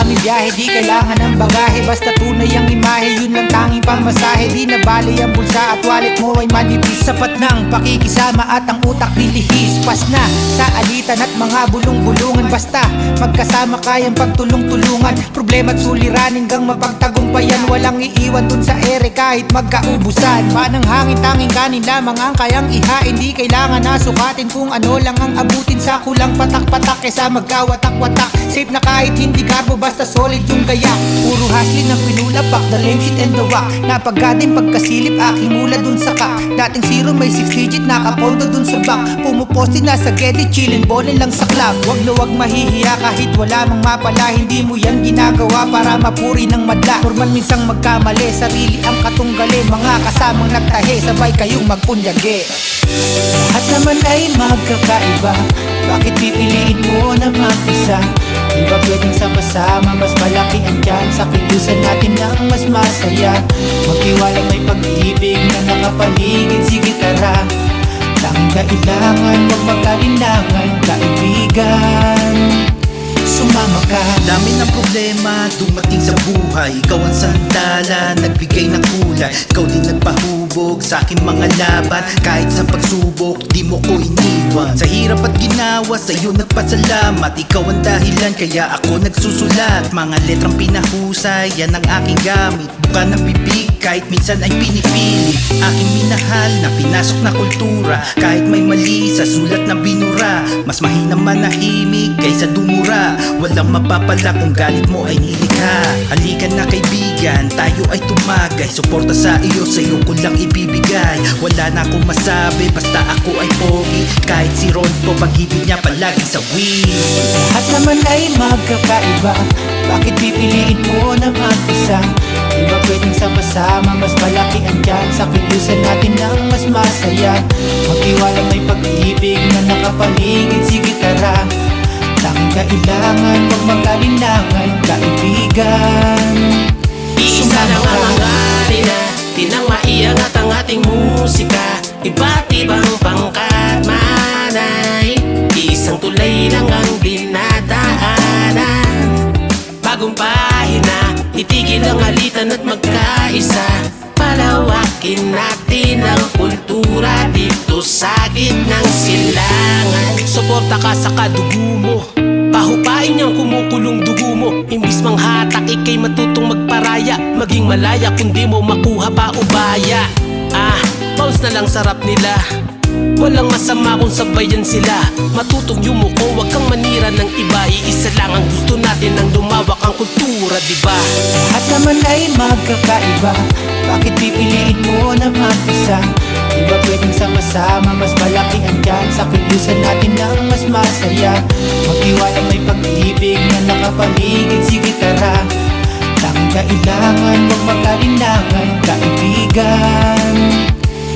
aming biyahe, di kailangan ng bagahe. Basta tunay ang imahe, yun lang tanging pamasahe. Di na bali ang bulsa at wallet mo ay manipis. Sapat ng pakikisama at ang utak dilihis. Pas na sa alitan at mga bulong-bulungan. Basta magkasama kayang pagtulong-tulungan. Problema at suliranin hanggang mapagtagumpayan. Walang iiwan dun sa ere kahit magkaubusan. Panang hangin tanging kanin lamang ang kayang ihain. Di kailangan na sukatin kung ano lang ang abutin. Sa kulang patak-patak kesa magkawatak-watak. Safe na kahit hindi karbo basta solid yung gaya. Puro hustling ang pinulapak, the lame shit and the whack. Napaggading pagkasilip aking mula dun sa ka. Dating zero may 6 digit nakapondo dun sa bank. Pumuposti na sa gedi chillin ballin lang sa club. Wag na wag mahihiya kahit wala mang mapala. Hindi mo yan ginagawa para mapuri ng madla. Normal minsang magkamali, sarili ang katunggali. Mga kasamang nagtahe, sabay kayong magpunyagi. Lahat naman ay magkakaiba, bakit pipiliin mo na mag-isa? Di ba pwedeng sama-sama, mas malaki ang chance. Sa kilusan natin ng mas masaya. Magtiwalang may pag-ibig na nakapaligid. Sige tara, tanging kailangan, huwag magkalinlangan. Kaibigan, sumama ka. Dami ng problema dumating sa buhay. Ikaw ang sandala, nagbigay ng kulay. Ikaw din nagpahubog sa aking mga laban. Kahit sa pagsubok, di mo ko iniwan. Sa hirap at ginawa, sa'yo nagpasalamat. Ikaw ang dahilan, kaya ako nagsusulat. Mga letrang pinahusay, yan ang aking gamit. Buka ng bibig, kahit minsan ay pinipili. Aking minahal na pinasok na kultura. Kahit may mali sa sulat na binura. Mas mahina manahimik kaysa dumura. Walang mapapala kung galit mo ay nilikha. Halika na kaibigan, tayo ay tumagay. Suporta sa iyo, sa'yo ko lang ibibigay. Wala na akong masabi, basta ako ay pogi. Kahit si Ronto, pag-ibig niya palagi sa wheel. Lahat naman ay magkakaiba, bakit pipiliin mo na mag-isa? Di ba pwedeng sama-sama, mas malaki ang chance. Sa kilusan natin ng mas masaya. Magtiwala may pag-ibig na nakapaligid. Sige tara, tanging kailangan, huwag magkalinlangan. Kaibigan, iisa lang ang hangarin natin ang maiangat ang ating musika. Iba't ibang pangkat manay, isang tulay lang ang dinadaanan. Bagong pahina, itigil ang alitan at magkaisa. Palawakin natin ang kultura dito sa gitnang silangan. Suporta ka sa kadugo mo, pahupain niyang kumukulong dugo mo. Imbis manghatak, ikay matutong magparaya. Maging malaya kundi mo makuha pa ubaya. Bounce na lang sarap nila. Walang masama kung sabayan sila. Matutong yumuko, wag kang manira ng iba. Iisa lang ang gusto natin, ang lumawak ang kultura, diba? lahat naman ay magkakaiba, bakit pipiliin mo na mag-isa? Di ba pwedeng sama-sama, mas malaki ang chance. Sa kilusan natin ng mas masaya. Magtiwala may pag-ibig na nakapaligid. Sige tara, tanging kailangan, huwag magkalinlangan. Kaibigan,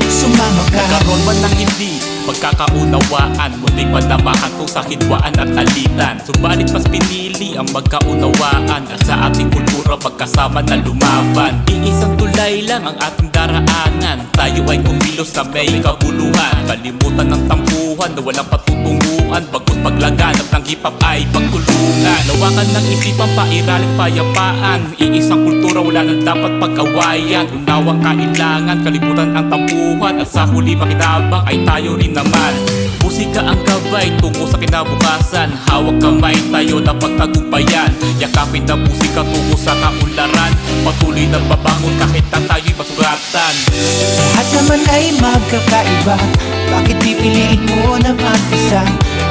sumama ka. Nagkaroon man ng hindi pagkakaunawaan, muling madamahan kung sa hidwaan at alitan. Subalit mas pinili ang magkaunawaan at sa ating kultura pagkasama na lumaban. Iisang tulay lang ang ating daraanan. Tayo ay kumilos na may kabuluhan. Kalimutan ng tampuhan na walang patutunguhan. Bagos paglaganap ng hip-hop ay pagtulungan. Lawakan ng isipan, pairaling payapaan. Iisang kultura wala na dapat pag-awayan. Unawang kailangan, kalimutan ang tampuhan. At sa huli makinabang ay tayo rin naman. Musika ang gabay tungo sa kinabukasan. Hawak kamay tayo na pagtagumpayan. Yakapin na musika tungo sa kaunlaran. Patuloy na babangon kahit na tayo'y masuratan. Lahat naman ay magkakaiba, bakit pipiliin mo na mag-isa?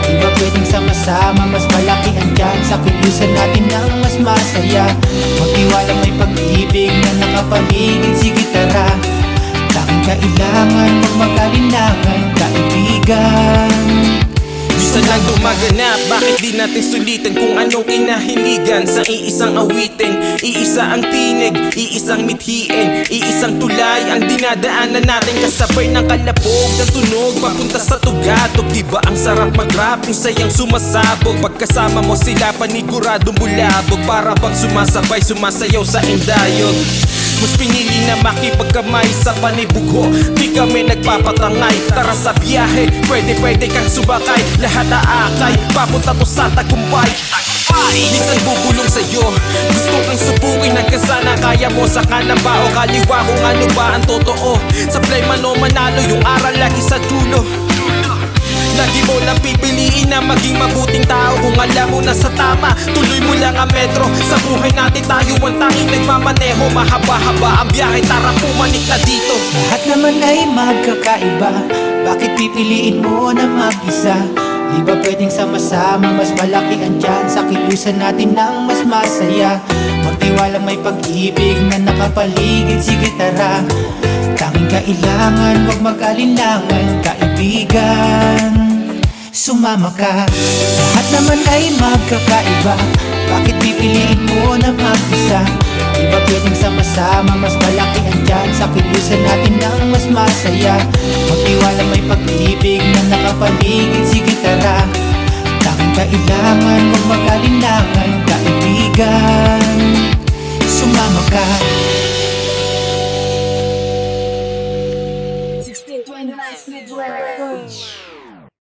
Di ba pwedeng sama-sama, mas malaki ang chance. Sa kilusan natin ng mas masaya. Magtiwala may pag-ibig na nakapaligid. Sige tara, tanging kailangan, huwag magkalinlangan. Kaibigan, Minsan lang dumaganap, bakit di natin sulitin kung anong kinahiligan sa iisang awitin. Iisa ang tinig, iisang mithiin, iisang tulay ang dinadaanan natin. Kasabay ng kalabog ng tunog papunta sa tugatog. Diba ang sarap mag-rap, yung sayang sumasabog. Pagkasama mo sila paniguradong bulabog, para bang sumasabay, sumasayaw sa indayog. Mas pinili na makipagkamay sa panibugho. Di kami nagpapatangay, tara sa biyahe. Pwede kang subakay, lahat aakay. Papunta to sa tagumpay. Minsan bubulong sa'yo, gusto kang subukin hanggang sana kaya mo sa kanan ba o kaliwa kung ano ba ang totoo. Sa play man o manalo, yung aral lagi sa dulo. Lagi mo lang pipiliin na maging mabuting tao. Kung alam mo na sa tama, tuloy mo lang ang metro. Sa buhay natin tayo ang tanging nagmamaneho. Mahaba-haba ang biyahe, tara pumanik na dito. Lahat naman ay magkakaiba, bakit pipiliin mo na mag-isa? Di ba pwedeng sama-sama, mas malaki ang chance sa kilusan natin ng mas masaya. Magtiwalang may pag-ibig na nakapaligid, sige tara. Tanging kailangan, huwag mag-alinlangan, kaibigan, sumama ka. Lahat naman ay magkakaiba, bakit pipiliin mo na mag-isa? Di ba pwedeng sama-sama, mas malaki ang chance sa kilusan natin ng mas masaya. Magtiwala may pag-ibig na nakapaligid, sige tara. Tanging kailangan, huwag mag-alinlangan, kaibigan, sumama ka.